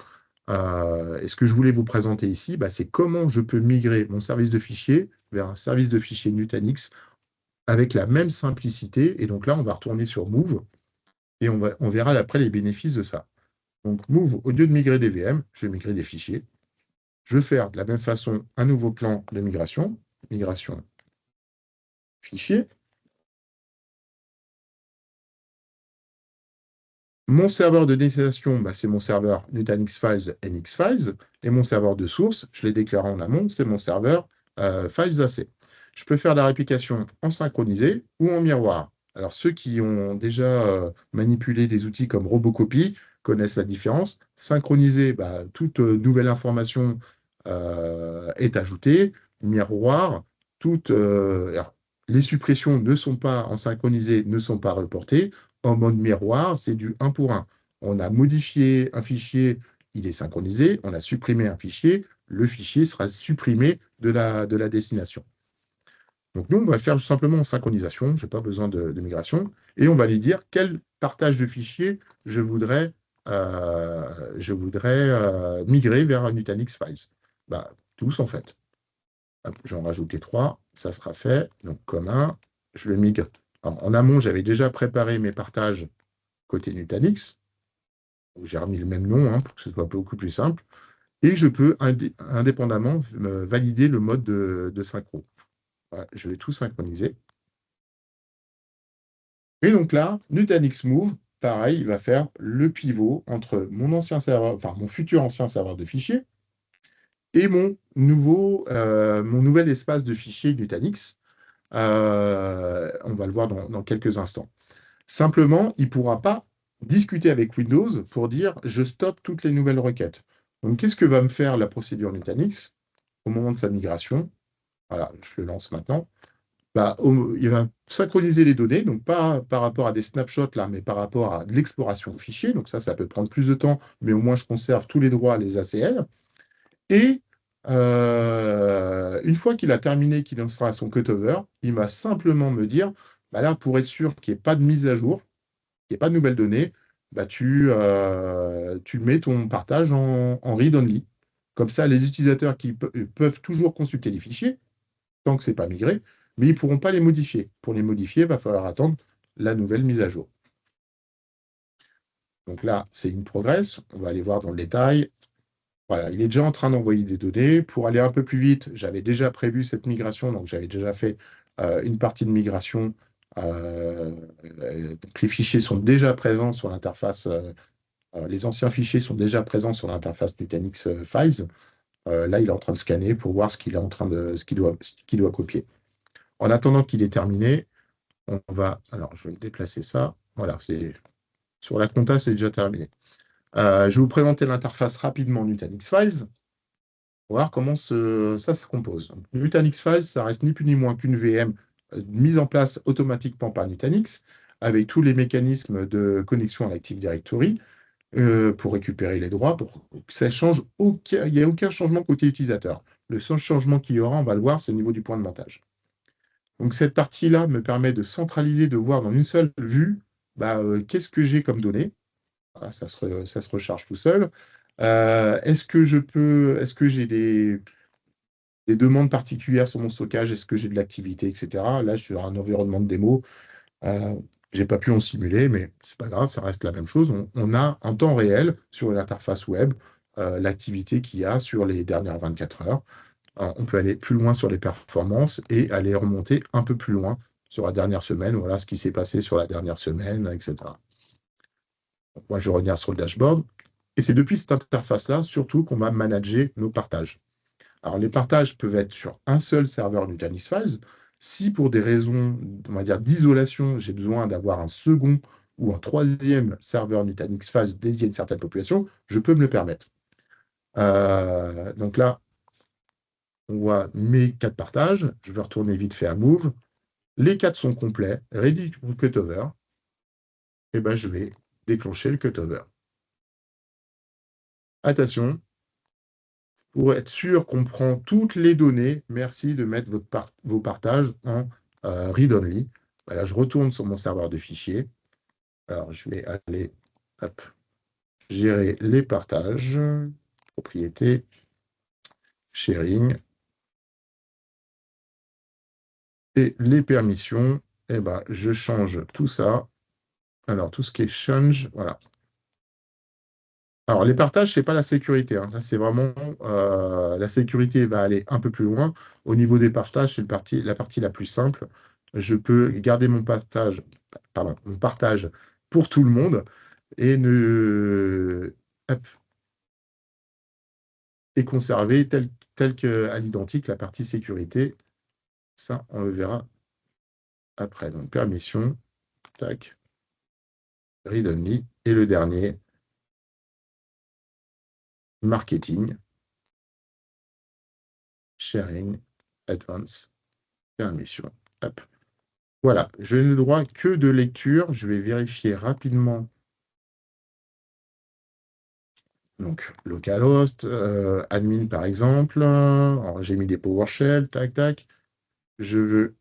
Et ce que je voulais vous présenter ici, bah, c'est comment je peux migrer mon service de fichiers vers un service de fichiers Nutanix avec la même simplicité. Et donc là, on va retourner sur Move et on verra après les bénéfices de ça. Donc Move, au lieu de migrer des VM, je vais migrer des fichiers. Je vais faire de la même façon un nouveau plan de migration, migration fichier. Mon serveur de destination, bah, c'est mon serveur Nutanix Files NX Files. Et mon serveur de source, je l'ai déclaré en amont, c'est mon serveur Files AC. Je peux faire la réplication en synchronisé ou en miroir. Alors, ceux qui ont déjà manipulé des outils comme Robocopy connaissent la différence. Synchronisé, bah, toute nouvelle information est ajoutée. Miroir, alors, les suppressions ne sont pas en synchronisé, ne sont pas reportées. En mode miroir, c'est du 1 pour 1. On a modifié un fichier, il est synchronisé. On a supprimé un fichier, le fichier sera supprimé de la destination. Donc nous, on va le faire simplement en synchronisation, je n'ai pas besoin de migration, et on va lui dire quel partage de fichiers je voudrais migrer vers un Nutanix Files. Bah, tous en fait. J'en rajoutais 3, ça sera fait. Donc commun, je le migre. Alors, en amont, j'avais déjà préparé mes partages côté Nutanix. J'ai remis le même nom pour que ce soit beaucoup plus simple. Et je peux indépendamment valider le mode de synchro. Voilà, je vais tout synchroniser. Et donc là, Nutanix Move, pareil, il va faire le pivot entre mon ancien serveur, enfin mon futur ancien serveur de fichiers et mon nouvel espace de fichiers Nutanix. On va le voir dans quelques instants. Simplement, il ne pourra pas discuter avec Windows pour dire je stoppe toutes les nouvelles requêtes. Donc, qu'est-ce que va me faire la procédure Nutanix au moment de sa migration? Voilà, je le lance maintenant. Bah, il va synchroniser les données, donc pas par rapport à des snapshots là, mais par rapport à de l'exploration de fichiers. Donc ça peut prendre plus de temps, mais au moins je conserve tous les droits, les ACL. Et une fois qu'il a terminé, qu'il en sera à son cutover, il va simplement me dire, bah là, pour être sûr qu'il n'y ait pas de mise à jour, qu'il n'y ait pas de nouvelles données, bah tu mets ton partage en read-only. Comme ça, les utilisateurs qui peuvent toujours consulter les fichiers, tant que ce n'est pas migré, mais ils ne pourront pas les modifier. Pour les modifier, il va falloir attendre la nouvelle mise à jour. Donc là, c'est une progress. On va aller voir dans le détail. Voilà, il est déjà en train d'envoyer des données. Pour aller un peu plus vite, j'avais déjà prévu cette migration, donc j'avais déjà fait une partie de migration. Donc les fichiers sont déjà présents sur l'interface. Les anciens fichiers sont déjà présents sur l'interface Nutanix Files. Là, il est en train de scanner pour voir ce qu'il doit copier. En attendant qu'il ait terminé, on va. Alors, je vais déplacer ça. Voilà, sur la compta, c'est déjà terminé. Je vais vous présenter l'interface rapidement Nutanix Files. On va voir comment ça se compose. Donc, Nutanix Files, ça reste ni plus ni moins qu'une VM mise en place automatiquement par Nutanix, avec tous les mécanismes de connexion à l'Active Directory pour récupérer les droits, pour que ça change il n'y a aucun changement côté utilisateur. Le seul changement qu'il y aura, on va le voir, c'est au niveau du point de montage. Donc cette partie-là me permet de centraliser, de voir dans une seule vue qu'est-ce que j'ai comme données. Voilà, ça se recharge tout seul. Est-ce que j'ai des demandes particulières sur mon stockage? Est-ce que j'ai de l'activité, etc. Là, je suis dans un environnement de démo. Je n'ai pas pu en simuler, mais c'est pas grave, ça reste la même chose. On a en temps réel sur l'interface web l'activité qu'il y a sur les dernières 24 heures. On peut aller plus loin sur les performances et aller remonter un peu plus loin sur la dernière semaine. Voilà ce qui s'est passé sur la dernière semaine, etc. Donc, moi, je reviens sur le dashboard. Et c'est depuis cette interface-là, surtout, qu'on va manager nos partages. Alors, les partages peuvent être sur un seul serveur Nutanix Files. Si pour des raisons, on va dire, d'isolation, j'ai besoin d'avoir un second ou un troisième serveur Nutanix Files dédié à une certaine population, je peux me le permettre. Donc là, on voit mes 4 partages. Je vais retourner vite fait à Move. Les 4 sont complets, ready pour cutover. Et ben, je vais déclencher le cutover. Attention, pour être sûr qu'on prend toutes les données, merci de mettre vos partages en read-only. Voilà, je retourne sur mon serveur de fichiers. Alors, je vais aller hop, gérer les partages, propriétés, sharing, et les permissions. Eh ben, je change tout ça. Alors, tout ce qui est change, voilà. Alors, les partages, ce n'est pas la sécurité, hein. Là, c'est vraiment la sécurité va aller un peu plus loin. Au niveau des partages, c'est la partie la plus simple. Je peux garder mon partage pour tout le monde et hop, et conserver tel qu'à l'identique la partie sécurité. Ça, on le verra après. Donc, permission, tac, read only. Et le dernier, marketing, sharing, advance, permission. Hop. Voilà, je n'ai le droit que de lecture. Je vais vérifier rapidement. Donc, localhost, admin par exemple. Alors, j'ai mis des PowerShell, tac, tac. Je veux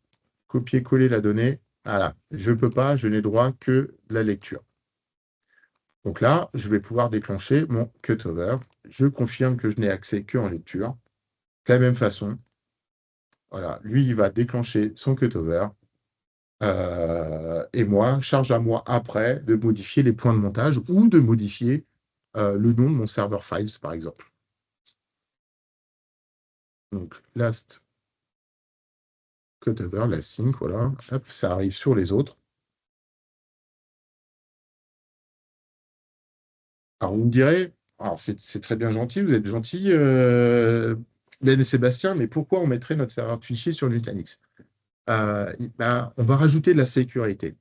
copier-coller la donnée. Voilà, je ne peux pas, je n'ai droit que de la lecture. Donc là, je vais pouvoir déclencher mon cutover. Je confirme que je n'ai accès qu'en lecture. De la même façon, voilà, lui, il va déclencher son cutover. Et moi, charge à moi après de modifier les points de montage ou de modifier le nom de mon serveur files, par exemple. Donc, last cutover, last sync, voilà. Hop, ça arrive sur les autres. Alors, vous me direz, alors c'est très bien gentil, vous êtes gentil, Ben et Sébastien, mais pourquoi on mettrait notre serveur de fichiers sur Nutanix? Ben, on va rajouter de la sécurité.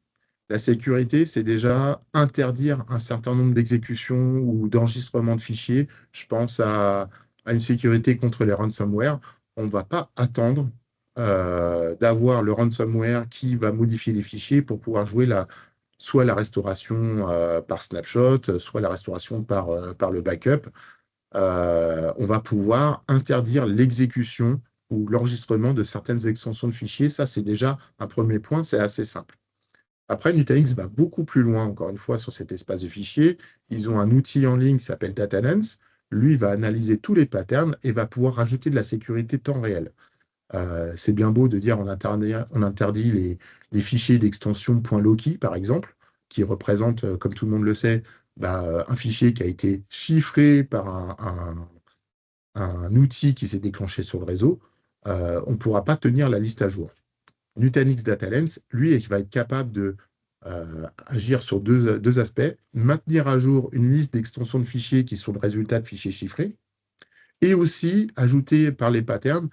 La sécurité, c'est déjà interdire un certain nombre d'exécutions ou d'enregistrements de fichiers. Je pense à une sécurité contre les ransomware. On ne va pas attendre d'avoir le ransomware qui va modifier les fichiers pour pouvoir jouer soit la restauration par snapshot, soit la restauration par le backup. On va pouvoir interdire l'exécution ou l'enregistrement de certaines extensions de fichiers. Ça, c'est déjà un premier point, c'est assez simple. Après, Nutanix va beaucoup plus loin, encore une fois, sur cet espace de fichiers. Ils ont un outil en ligne qui s'appelle DataLens. Lui va analyser tous les patterns et va pouvoir rajouter de la sécurité temps réel. C'est bien beau de dire on interdit les fichiers d'extension .loki, par exemple, qui représentent, comme tout le monde le sait, un fichier qui a été chiffré par un outil qui s'est déclenché sur le réseau. On ne pourra pas tenir la liste à jour. Nutanix DataLens, lui, va être capable de agir sur deux aspects, maintenir à jour une liste d'extensions de fichiers qui sont le résultat de fichiers chiffrés, et aussi ajouter par les patterns,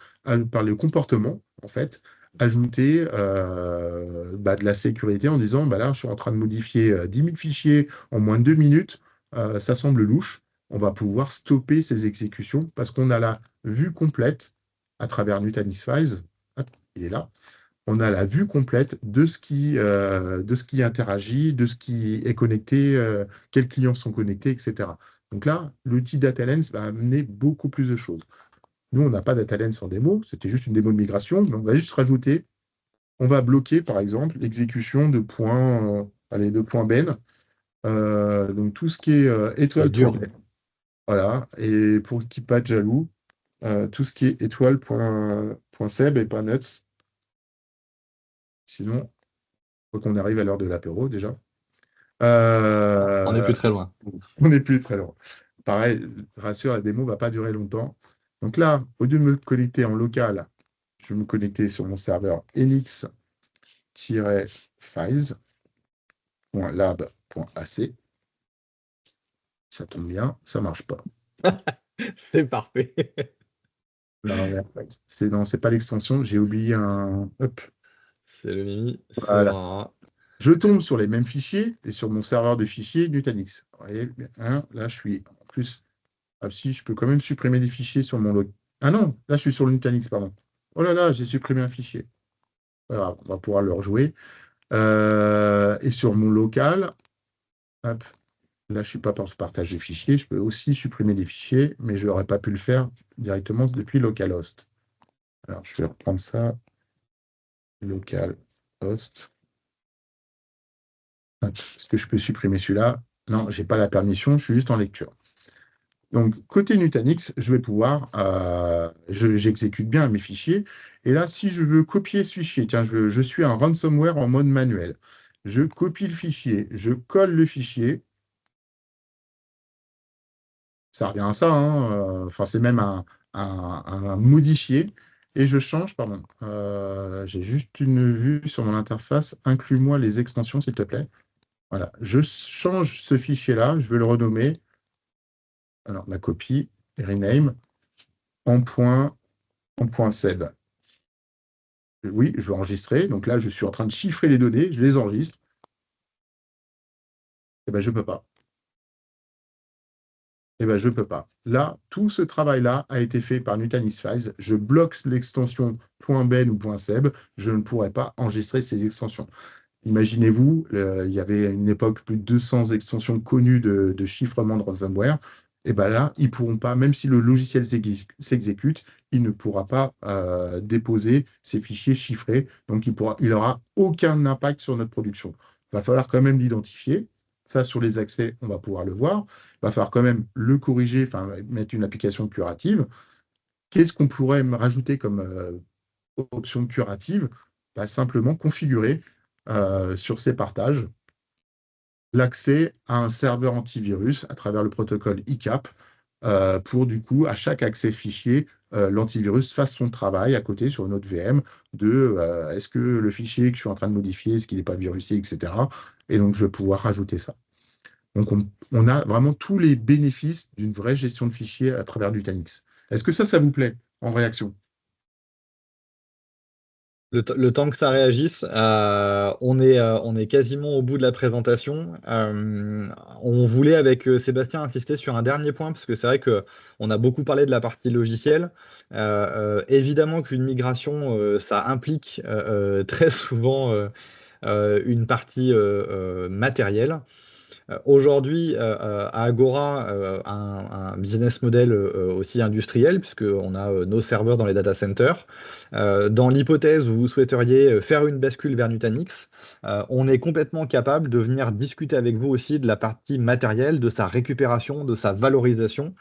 par le comportement, en fait, ajouter de la sécurité en disant, là, je suis en train de modifier 10 000 fichiers en moins de 2 minutes, ça semble louche, on va pouvoir stopper ces exécutions parce qu'on a la vue complète à travers Nutanix Files. Hop, il est là. On a la vue complète de ce qui interagit, de ce qui est connecté, quels clients sont connectés, etc. Donc là, l'outil DataLens va amener beaucoup plus de choses. Nous, on n'a pas DataLens en démo, c'était juste une démo de migration, mais on va juste rajouter, on va bloquer, par exemple, l'exécution de points ben. Donc tout ce qui est C'est dur. étoile.ben. Voilà, et pour qui pas de jaloux, tout ce qui est étoile.seb et .nuts. Sinon, faut qu'on arrive à l'heure de l'apéro déjà. On n'est plus Euh, très loin. on n'est plus très loin. Pareil, rassure, la démo ne va pas durer longtemps. Donc là, au lieu de me connecter en local, je vais me connecter sur mon serveur elix-files.lab.ac. Ça tombe bien, ça ne marche pas. C'est parfait. Non, mais en fait, c'est pas l'extension, j'ai oublié un. Hop, C'est le Mimi, c'est voilà. marrant. Je tombe sur les mêmes fichiers et sur mon serveur de fichiers Nutanix. Vous voyez, hein, là, je suis en plus. Ah, si, je peux quand même supprimer des fichiers sur mon log. Ah non, là, je suis sur le Nutanix, pardon. Oh là là, j'ai supprimé un fichier. Voilà, on va pouvoir le rejouer. Et sur mon local, hop, là, je ne suis pas pour partager fichiers. Je peux aussi supprimer des fichiers, mais je n'aurais pas pu le faire directement depuis localhost. Alors, je vais reprendre ça. Localhost. Est-ce que je peux supprimer celui-là? Non, je n'ai pas la permission, je suis juste en lecture. Donc, côté Nutanix, je vais pouvoir, j'exécute bien mes fichiers. Et là, si je veux copier ce fichier, tiens, je suis un ransomware en mode manuel. Je copie le fichier, je colle le fichier. Ça revient à ça, hein, enfin, c'est même un modifié. Et je change, pardon. J'ai juste une vue sur mon interface. Inclus-moi les extensions, s'il te plaît. Voilà. Je change ce fichier-là, je vais le renommer. Alors, ma copie, rename, en point, en point seb. Oui, je vais enregistrer. Donc là, je suis en train de chiffrer les données, je les enregistre. Eh bien, je ne peux pas. Eh bien, je ne peux pas. Là, tout ce travail-là a été fait par Nutanix Files. Je bloque l'extension .ben ou .seb. Je ne pourrais pas enregistrer ces extensions. Imaginez-vous, il y avait à une époque plus de 200 extensions connues de chiffrement de ransomware. Et bien là, ils ne pourront pas, même si le logiciel s'exécute, il ne pourra pas déposer ces fichiers chiffrés. Donc, il n'aura aucun impact sur notre production. Il va falloir quand même l'identifier. Ça, sur les accès, on va pouvoir le voir. Il va falloir quand même le corriger, enfin, mettre une application curative. Qu'est-ce qu'on pourrait me rajouter comme option curative? Bah, simplement configurer sur ces partages l'accès à un serveur antivirus à travers le protocole ICAP pour du coup, à chaque accès fichier, l'antivirus fasse son travail à côté sur une autre VM de est-ce que le fichier que je suis en train de modifier, est-ce qu'il n'est pas virusé, etc. Et donc, je vais pouvoir rajouter ça. Donc, on a vraiment tous les bénéfices d'une vraie gestion de fichiers à travers Nutanix. Est-ce que ça vous plaît en réaction? Le temps que ça réagisse, on est quasiment au bout de la présentation. On voulait avec Sébastien insister sur un dernier point, parce que c'est vrai qu'on a beaucoup parlé de la partie logicielle. Évidemment qu'une migration, ça implique très souvent une partie matérielle. Aujourd'hui, à Agora, un business model aussi industriel, puisqu'on a nos serveurs dans les data centers. Dans l'hypothèse où vous souhaiteriez faire une bascule vers Nutanix, on est complètement capable de venir discuter avec vous aussi de la partie matérielle, de sa récupération, de sa valorisation,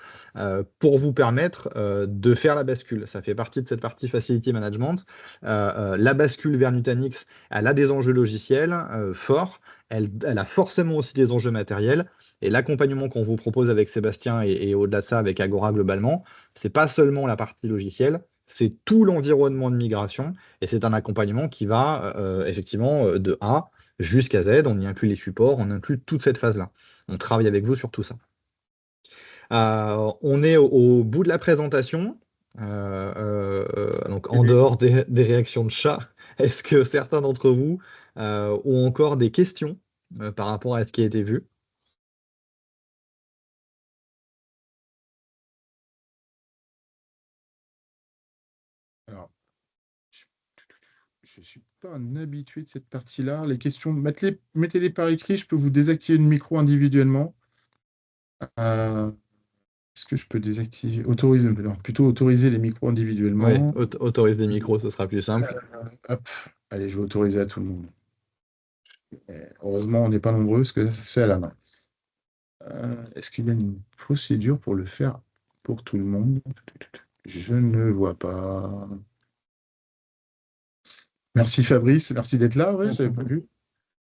pour vous permettre de faire la bascule. Ça fait partie de cette partie facility management. La bascule vers Nutanix, elle a des enjeux logiciels forts. Elle a forcément aussi des enjeux matériels. Et l'accompagnement qu'on vous propose avec Sébastien et au-delà de ça avec Agora globalement, c'est pas seulement la partie logicielle, c'est tout l'environnement de migration. Et c'est un accompagnement qui va effectivement de A jusqu'à Z. On y inclut les supports, on inclut toute cette phase-là. On travaille avec vous sur tout ça. On est au bout de la présentation. Donc en dehors des réactions de chat, est-ce que certains d'entre vous ont encore des questions par rapport à ce qui a été vu? Alors, je ne suis pas un habitué de cette partie-là. Les questions, mettez-les par écrit. Je peux vous désactiver le micro individuellement. Euh, Est-ce que je peux désactiver, autoriser, non, plutôt autoriser les micros Oui, individuellement. autorise des micros, ce sera plus simple. Hop, allez, je vais autoriser à tout le monde. Heureusement, on n'est pas nombreux, parce que ça se fait à la main. Est-ce qu'il y a une procédure pour le faire pour tout le monde? Je ne vois pas. Merci Fabrice, merci d'être là. Ouais, j'avais pas vu.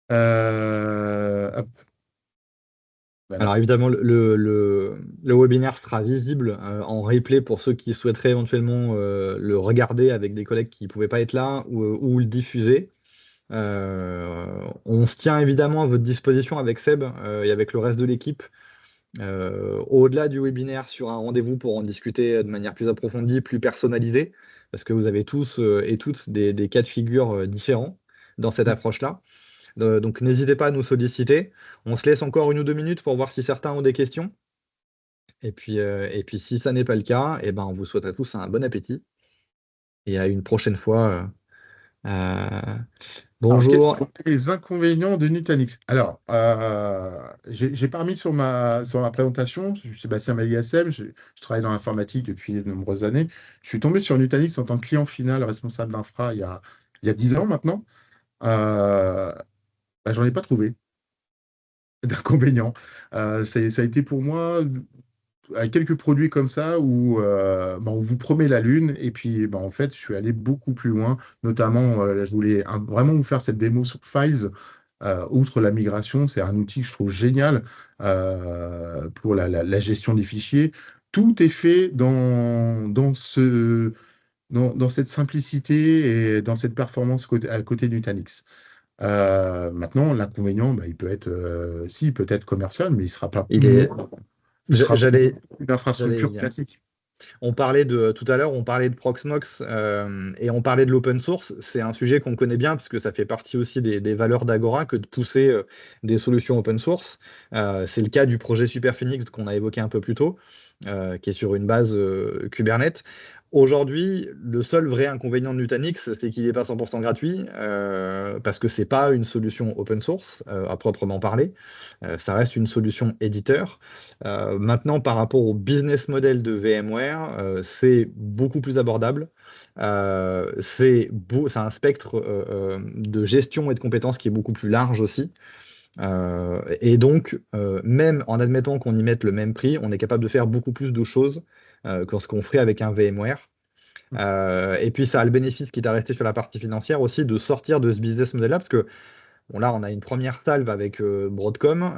Hop, voilà. Alors évidemment, le webinaire sera visible en replay pour ceux qui souhaiteraient éventuellement le regarder avec des collègues qui ne pouvaient pas être là ou le diffuser. On se tient évidemment à votre disposition avec Seb et avec le reste de l'équipe. Au-delà du webinaire, sur un rendez-vous pour en discuter de manière plus approfondie, plus personnalisée, parce que vous avez tous et toutes des cas de figure différents dans cette approche-là. Donc n'hésitez pas à nous solliciter. On se laisse encore 1 ou 2 minutes pour voir si certains ont des questions. Et puis si ça n'est pas le cas, eh ben, on vous souhaite à tous un bon appétit et à une prochaine fois Euh, Alors, quels bonjour. sont les inconvénients de Nutanix? Alors, j'ai pas remis sur ma présentation. Je suis Sébastien Maliassem, je travaille dans l'informatique depuis de nombreuses années. Je suis tombé sur Nutanix en tant que client final responsable d'infra il y a 10 ans maintenant. Euh, J'en ai pas trouvé d'inconvénients. Ça a été pour moi avec quelques produits comme ça où on vous promet la lune et puis en fait je suis allé beaucoup plus loin, notamment je voulais vraiment vous faire cette démo sur Files. Outre la migration, c'est un outil que je trouve génial pour la gestion des fichiers. Tout est fait dans cette simplicité et dans cette performance à côté du Nutanix. Maintenant, l'inconvénient, il peut être, si, il peut être commercial, mais Il est. il sera pas J'allais. une J'allais y infrastructure venir. classique. On parlait de tout à l'heure, on parlait de Proxmox et on parlait de l'open source. C'est un sujet qu'on connaît bien parce que ça fait partie aussi des valeurs d'Agora que de pousser des solutions open source. C'est le cas du projet Superphénix qu'on a évoqué un peu plus tôt, qui est sur une base Kubernetes. Aujourd'hui, le seul vrai inconvénient de Nutanix, c'est qu'il n'est pas 100% gratuit parce que c'est pas une solution open source à proprement parler. Ça reste une solution éditeur. Maintenant, par rapport au business model de VMware, c'est beaucoup plus abordable. C'est un spectre de gestion et de compétences qui est beaucoup plus large aussi. Et donc, même en admettant qu'on y mette le même prix, on est capable de faire beaucoup plus de choses que ce qu'on ferait avec un VMware. Et puis, ça a le bénéfice qui est resté sur la partie financière aussi de sortir de ce business model-là, parce que bon, là, on a une première salve avec Broadcom.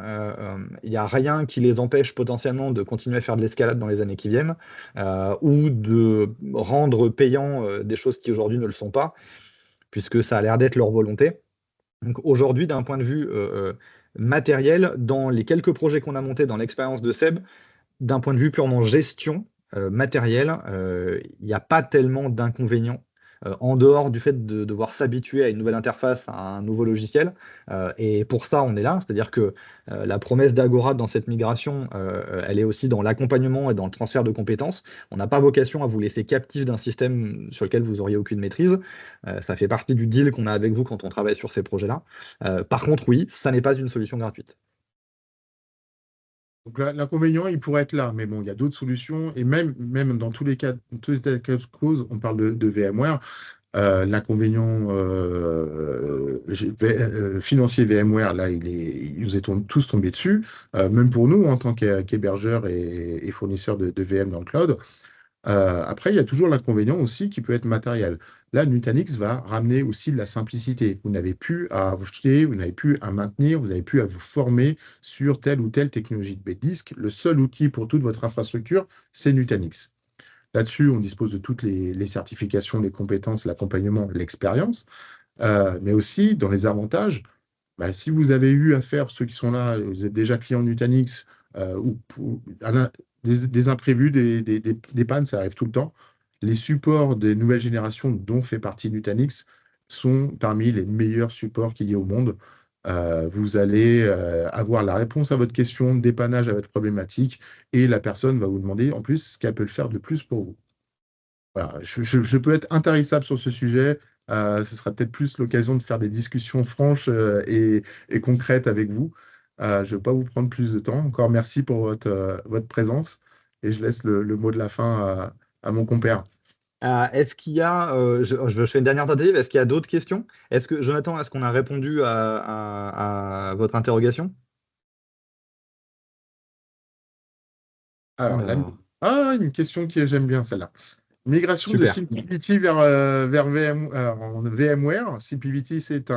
Il n'y a rien qui les empêche potentiellement de continuer à faire de l'escalade dans les années qui viennent ou de rendre payants des choses qui aujourd'hui ne le sont pas, puisque ça a l'air d'être leur volonté. Donc aujourd'hui, d'un point de vue matériel, dans les quelques projets qu'on a montés dans l'expérience de Seb, d'un point de vue purement gestion matérielle, il n'y a pas tellement d'inconvénients en dehors du fait de devoir s'habituer à une nouvelle interface, à un nouveau logiciel. Et pour ça, on est là. C'est-à-dire que la promesse d'Agora dans cette migration, elle est aussi dans l'accompagnement et dans le transfert de compétences. On n'a pas vocation à vous laisser captif d'un système sur lequel vous auriez aucune maîtrise. Ça fait partie du deal qu'on a avec vous quand on travaille sur ces projets-là. Par contre, oui, ça n'est pas une solution gratuite. Donc l'inconvénient, il pourrait être là, mais bon, il y a d'autres solutions, et même dans tous les cas de cause, on parle de VMware. L'inconvénient financier VMware, là, il nous est tous tombé dessus, même pour nous en tant qu'hébergeurs et fournisseurs de VM dans le cloud. Après, il y a toujours l'inconvénient aussi qui peut être matériel. Là, Nutanix va ramener aussi de la simplicité. Vous n'avez plus à vous jeter, vous n'avez plus à maintenir, vous n'avez plus à vous former sur telle ou telle technologie de B-Disk. Le seul outil pour toute votre infrastructure, c'est Nutanix. Là-dessus, on dispose de toutes les certifications, les compétences, l'accompagnement, l'expérience. Mais aussi, dans les avantages, si vous avez eu à faire, ceux qui sont là, vous êtes déjà client Nutanix, des imprévus, des pannes, ça arrive tout le temps. Les supports des nouvelles générations dont fait partie Nutanix sont parmi les meilleurs supports qu'il y ait au monde. Vous allez avoir la réponse à votre question, dépannage à votre problématique, et la personne va vous demander en plus ce qu'elle peut le faire de plus pour vous. Voilà, je peux être intarissable sur ce sujet. Ce sera peut-être plus l'occasion de faire des discussions franches et concrètes avec vous. Je ne vais pas vous prendre plus de temps. Encore merci pour votre présence et je laisse le mot de la fin à mon compère. Est-ce qu'il y a, je fais une dernière tentative, est-ce qu'il y a d'autres questions? Est-ce que, Jonathan, est-ce qu'on a répondu à votre interrogation? Alors, Alors, une question que j'aime bien, celle-là. Migration de super. SimpliVity vers en VMware. SimpliVity, c'est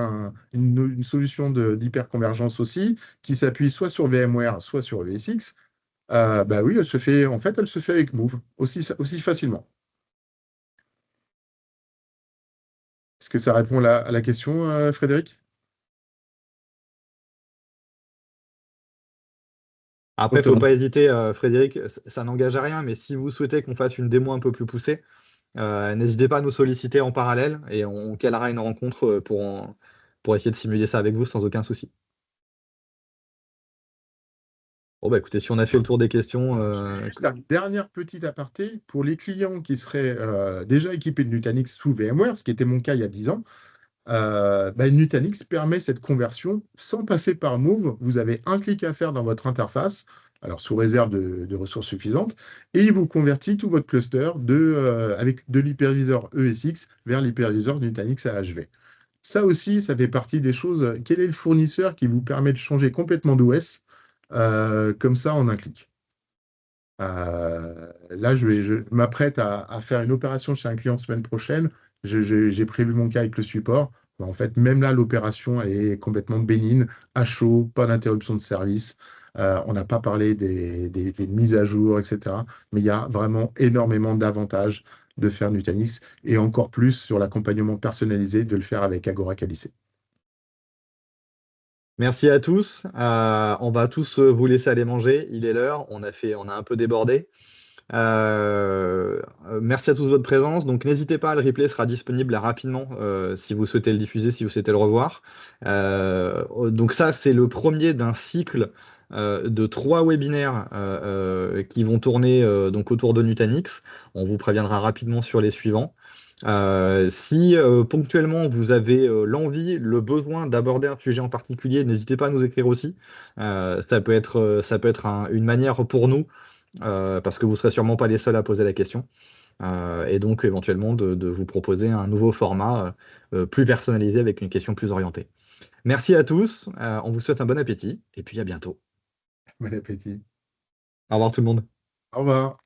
une solution d'hyperconvergence aussi, qui s'appuie soit sur VMware, soit sur ESX. Oui, en fait, elle se fait avec Move, aussi facilement. Est-ce que ça répond à la question, Frédéric? Après, il ne faut Autonome. pas hésiter, Frédéric, ça n'engage à rien, mais si vous souhaitez qu'on fasse une démo un peu plus poussée, n'hésitez pas à nous solliciter en parallèle et on calera une rencontre pour essayer de simuler ça avec vous sans aucun souci. Bon, bah écoutez, si on a fait le tour des questions, Juste un dernière petite aparté pour les clients qui seraient déjà équipés de Nutanix sous VMware, ce qui était mon cas il y a 10 ans. Nutanix permet cette conversion sans passer par Move. Vous avez un clic à faire dans votre interface, alors sous réserve de ressources suffisantes, et il vous convertit tout votre cluster avec de l'hyperviseur ESX vers l'hyperviseur Nutanix AHV. Ça aussi, ça fait partie des choses. Quel est le fournisseur qui vous permet de changer complètement d'OS comme ça en un clic? Là, je m'apprête à faire une opération chez un client semaine prochaine. J'ai prévu mon cas avec le support. En fait, même là, l'opération, elle est complètement bénigne, à chaud, pas d'interruption de service. On n'a pas parlé des mises à jour, etc. Mais il y a vraiment énormément d'avantages de faire Nutanix et encore plus sur l'accompagnement personnalisé de le faire avec Agora Calicé. Merci à tous. On va tous vous laisser aller manger. Il est l'heure. On a un peu débordé. Merci à tous de votre présence. Donc n'hésitez pas, le replay sera disponible là, rapidement si vous souhaitez le diffuser, si vous souhaitez le revoir. Donc ça, c'est le premier d'un cycle de 3 webinaires qui vont tourner donc autour de Nutanix. On vous préviendra rapidement sur les suivants. Si ponctuellement vous avez l'envie, le besoin d'aborder un sujet en particulier, n'hésitez pas à nous écrire aussi. Ça peut être une manière pour nous parce que vous ne serez sûrement pas les seuls à poser la question. Et donc éventuellement de vous proposer un nouveau format plus personnalisé avec une question plus orientée. Merci à tous, on vous souhaite un bon appétit et puis à bientôt. Bon appétit. Au revoir tout le monde. Au revoir.